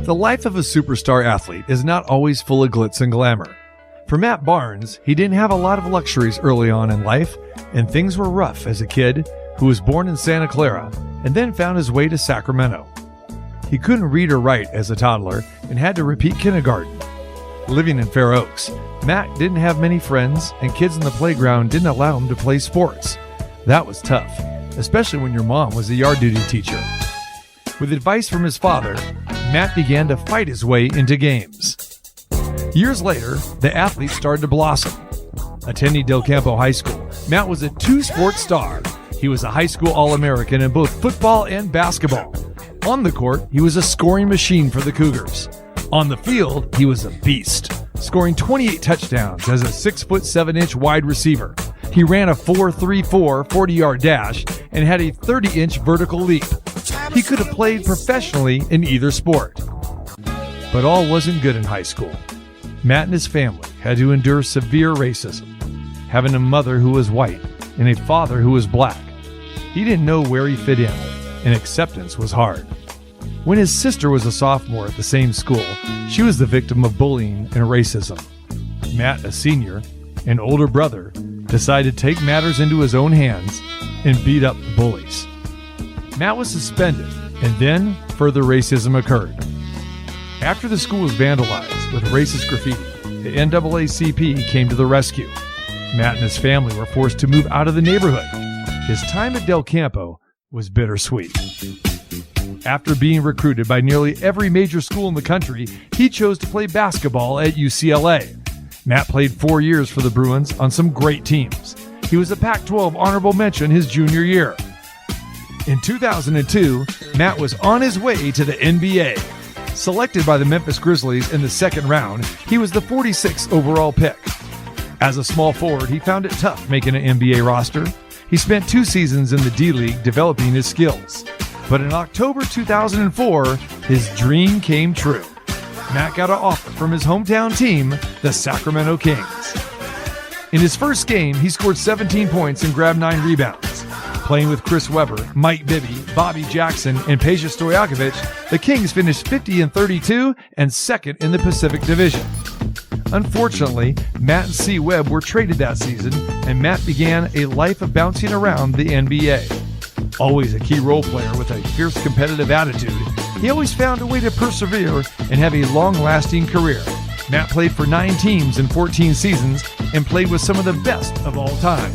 The life of a superstar athlete is not always full of glitz and glamour. For Matt Barnes, he didn't have a lot of luxuries early on in life, and things were rough as a kid who was born in Santa Clara and then found his way to Sacramento. He couldn't read or write as a toddler and had to repeat kindergarten. Living in Fair Oaks, Matt didn't have many friends, and kids in the playground didn't allow him to play sports. That was tough, especially when your mom was a yard duty teacher. With advice from his father, Matt began to fight his way into games. Years later, the athlete started to blossom. Attending Del Campo High School, Matt was a two-sport star. He was a high school All-American in both football and basketball. On the court, he was a scoring machine for the Cougars. On the field, he was a beast, scoring 28 touchdowns as a 6'7" wide receiver. He ran a 4.34 40-yard dash and had a 30-inch vertical leap. He could have played professionally in either sport. But all wasn't good in high school. Matt and his family had to endure severe racism, having a mother who was white and a father who was black. He didn't know where he fit in, and acceptance was hard. When his sister was a sophomore at the same school, she was the victim of bullying and racism. Matt, a senior, an older brother, decided to take matters into his own hands and beat up the bullies. Matt was suspended, and then further racism occurred. After the school was vandalized with racist graffiti, the NAACP came to the rescue. Matt and his family were forced to move out of the neighborhood. His time at Del Campo was bittersweet. After being recruited by nearly every major school in the country, he chose to play basketball at UCLA. Matt played 4 years for the Bruins on some great teams. He was a Pac-12 honorable mention his junior year. In 2002, Matt was on his way to the NBA. Selected by the Memphis Grizzlies in the second round, he was the 46th overall pick. As a small forward, he found it tough making an NBA roster. He spent 2 seasons in the D-League developing his skills. But in October 2004, his dream came true. Matt got an offer from his hometown team, the Sacramento Kings. In his first game, he scored 17 points and grabbed 9 rebounds. Playing with Chris Webber, Mike Bibby, Bobby Jackson, and Peja Stojakovic, the Kings finished 50-32 and second in the Pacific Division. Unfortunately, Matt and C. Webb were traded that season, and Matt began a life of bouncing around the NBA. Always a key role player with a fierce competitive attitude, he always found a way to persevere and have a long-lasting career. Matt played for 9 teams in 14 seasons and played with some of the best of all time.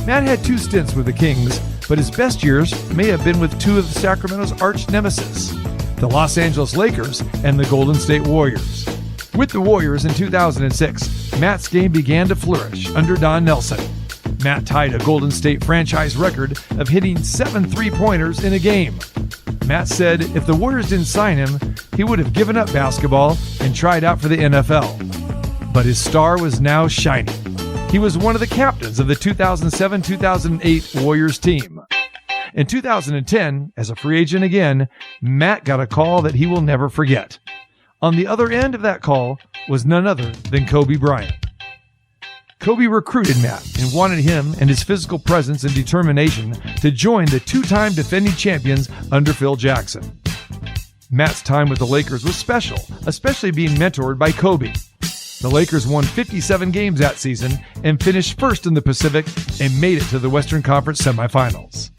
Matt had 2 stints with the Kings, but his best years may have been with 2 of Sacramento's arch nemesis, the Los Angeles Lakers and the Golden State Warriors. With the Warriors in 2006, Matt's game began to flourish under Don Nelson. Matt tied a Golden State franchise record of hitting 7 3-pointers in a game. Matt said if the Warriors didn't sign him, he would have given up basketball and tried out for the NFL. But his star was now shining. He was one of the captains of the 2007-2008 Warriors team. In 2010, as a free agent again, Matt got a call that he will never forget. On the other end of that call was none other than Kobe Bryant. Kobe recruited Matt and wanted him and his physical presence and determination to join the 2-time defending champions under Phil Jackson. Matt's time with the Lakers was special, especially being mentored by Kobe. The Lakers won 57 games that season and finished first in the Pacific and made it to the Western Conference semifinals.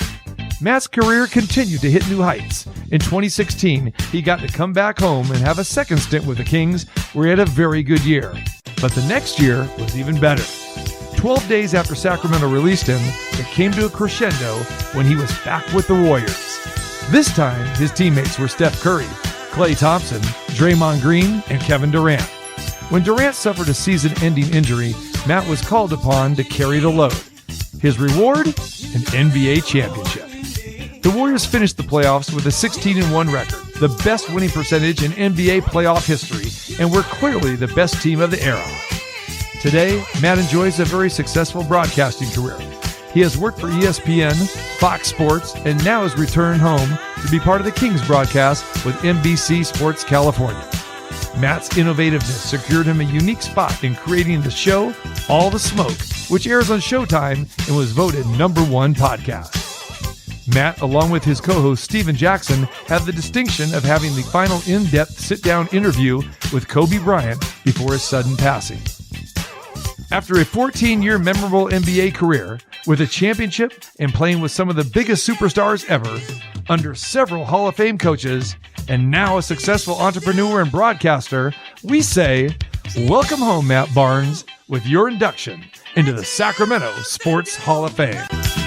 Matt's career continued to hit new heights. In 2016, he got to come back home and have a second stint with the Kings, where he had a very good year. But the next year was even better. 12 days after Sacramento released him, it came to a crescendo when he was back with the Warriors. This time, his teammates were Steph Curry, Klay Thompson, Draymond Green, and Kevin Durant. When Durant suffered a season-ending injury, Matt was called upon to carry the load. His reward? An NBA championship. The Warriors finished the playoffs with a 16-1 record, the best winning percentage in NBA playoff history, and were clearly the best team of the era. Today, Matt enjoys a very successful broadcasting career. He has worked for ESPN, Fox Sports, and now has returned home to be part of the Kings broadcast with NBC Sports California. Matt's innovativeness secured him a unique spot in creating the show All the Smoke, which airs on Showtime and was voted #1 podcast. Matt, along with his co-host Steven Jackson, had the distinction of having the final in-depth sit-down interview with Kobe Bryant before his sudden passing. After a 14-year memorable NBA career, with a championship and playing with some of the biggest superstars ever, under several Hall of Fame coaches, and now a successful entrepreneur and broadcaster, we say, welcome home, Matt Barnes, with your induction into the Sacramento Sports Hall of Fame.